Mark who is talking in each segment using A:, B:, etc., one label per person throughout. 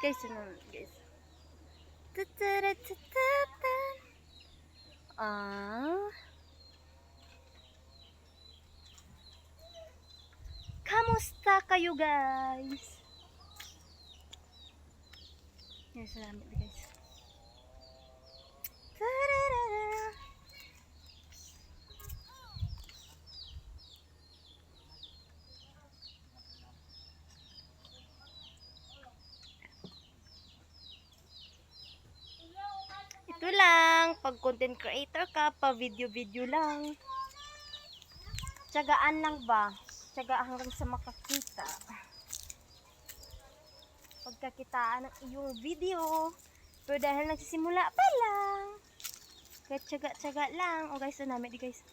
A: Guys, guys. Tataratata. Kamusta kayo, guys? Yes, salamat guys. Tararara. Ito lang, pag content creator ka, pa video-video lang. Tiyagaan lang ba? Tiyagaan hanggang sa makakita. Pagkakitaan ng iyong video. Pero dahil nagsisimula pa lang. Kaya tiyaga-tiyaga lang. O guys, namin di guys.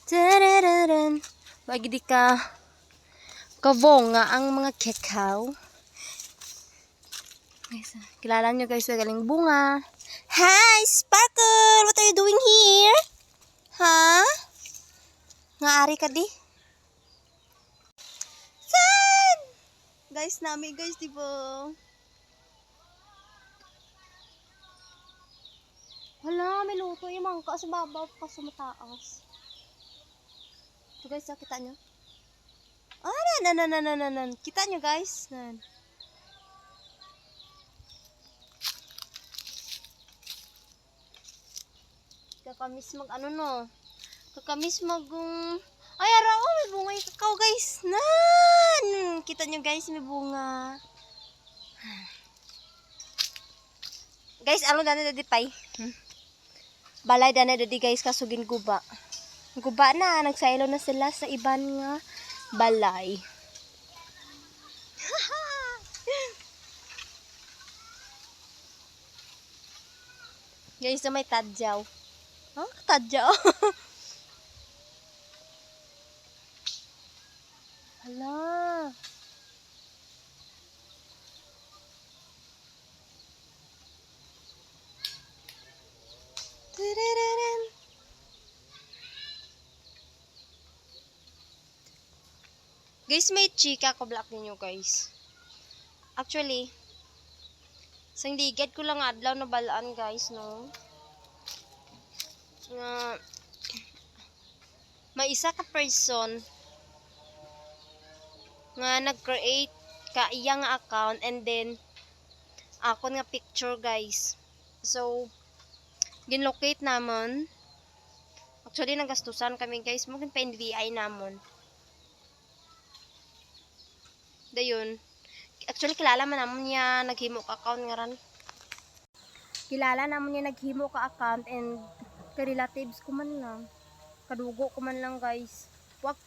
A: Tarararan. Wag di ka kabonga ang mga kekaw. Guys, kilala nyo guys, galing bunga. Hi, Sparkle! What are you doing here? Ha? Nga-ari ka di? San? Guys, nami guys, diba? Hala, may luto yung mangka sa babaw pa sa mataas. Ito guys, kita nyo? Nan. Kita nyo guys? Nan. Kakamis mag ano no? Kakamis mag ay araw, may bunga yung kakao guys. Nan. Kita nyo guys, may bunga. Guys, ano dana dadi pay? Balay dana dadi guys, kasugin guba. Guba na, nagsaylo na sila sa iban nga balay. Guys, na may tadyaw. Huh? Tadyaw? Hala. Tarararan. Guys, may chika ko black ninyo guys. Actually, sang ligad ko lang adlaw na balaan guys, no? May isa ka person nga nag-create ka iyang account and then ako nga picture guys. So, ginlocate namon. Actually, nagastusan kami guys. Mugin pa NBI namon. Dayon. Actually, kilala man namon niya naghimo ka account nga ran. Kilala namon niya naghimo ka account and ka-relatives ko man lang. Kadugo ko man lang guys. Wag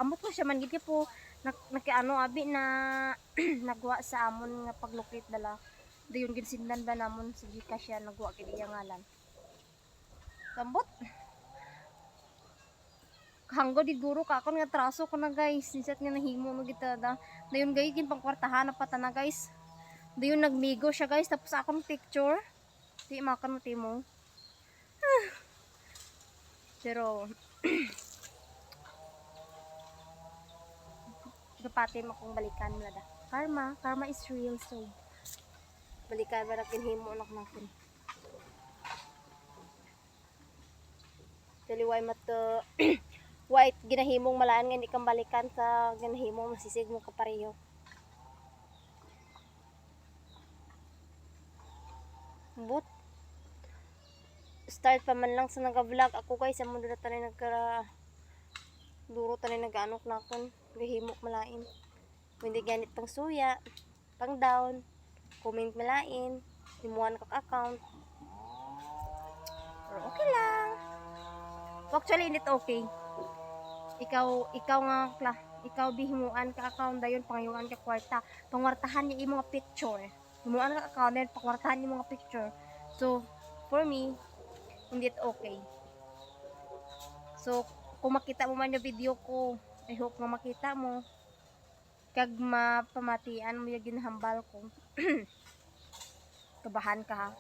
A: amot ko siya man gid po nakiano abi na nagwa sa amon nga paglocate dala. Dayon ginsindan ba namon sige ka siya nagwa kid iya ngalan. Kambot. Hanggo di guro ka akon nga traso ko na guys. Sinset nga nahimo mo kita da. Dayon guys gin pangkwartahan na pata na guys. Dayon nagmigo siya guys tapos akong picture. Di makan mo timo. Pero kapati mo kung balikan mo da. Karma is real so. Balikan ba natin himo anak natin. Daliway mato white ginahimong malaan nga hindi kang balikan sa ginahimong masisig mo kapareho. But start pa man lang sa nag-vlog ako guys, amo na tanay duro tanay nag-anok na kon gahimok malain. Hindi ganit pang suya, pang down, comment malain, himuan kak account. Pero okay lang. Actually, hindi okay. Ikaw nga ikaw bihimuan ka account dayon pangayuan ka kwarta pangwartahan niya imong picture himuan ka account dayon pangwartahan niya mga picture so for me hindi okay so kung makita mo man yung video ko I hope nga makita mo kag mapamatian mo yung ginahambal ko kabahan ka ha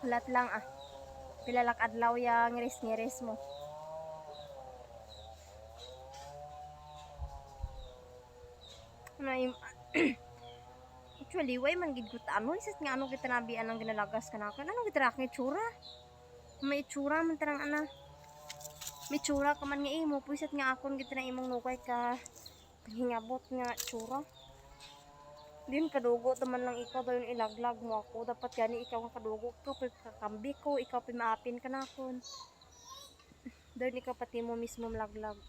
A: Hulat lang ah. Pilalak adlaw ya ngiris-ngiris mo. Ano actually, way man gid ko ano, isat nga ano kita nabian ang ginalagas kanakan. Ano kita rakni tsura? May itsura man tanang ana. May tsura ka man nga imo, puisat nga akon gid na imong nukay ka hingabot nga tsura. Din kadugo taman lang ikaw dayon ilaglag mo ako. Dapat gani ikaw ang kadugo, ikaw pa kakambi ko, ikaw pa maapin ka nakon. Dayon ikaw pati mo mismo malaglag.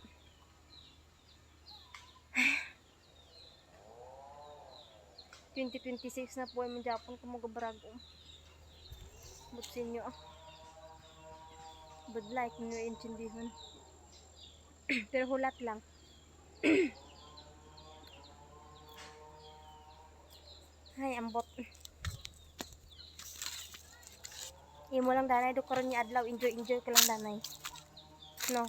A: 2026 na po ay manjapon ko magabrago. Butsin nyo ah. But like nyo intindihan. Pero hulat lang. Ay, ambot. Imo lang danay do karon ni adlaw, enjoy ka lang danay. No.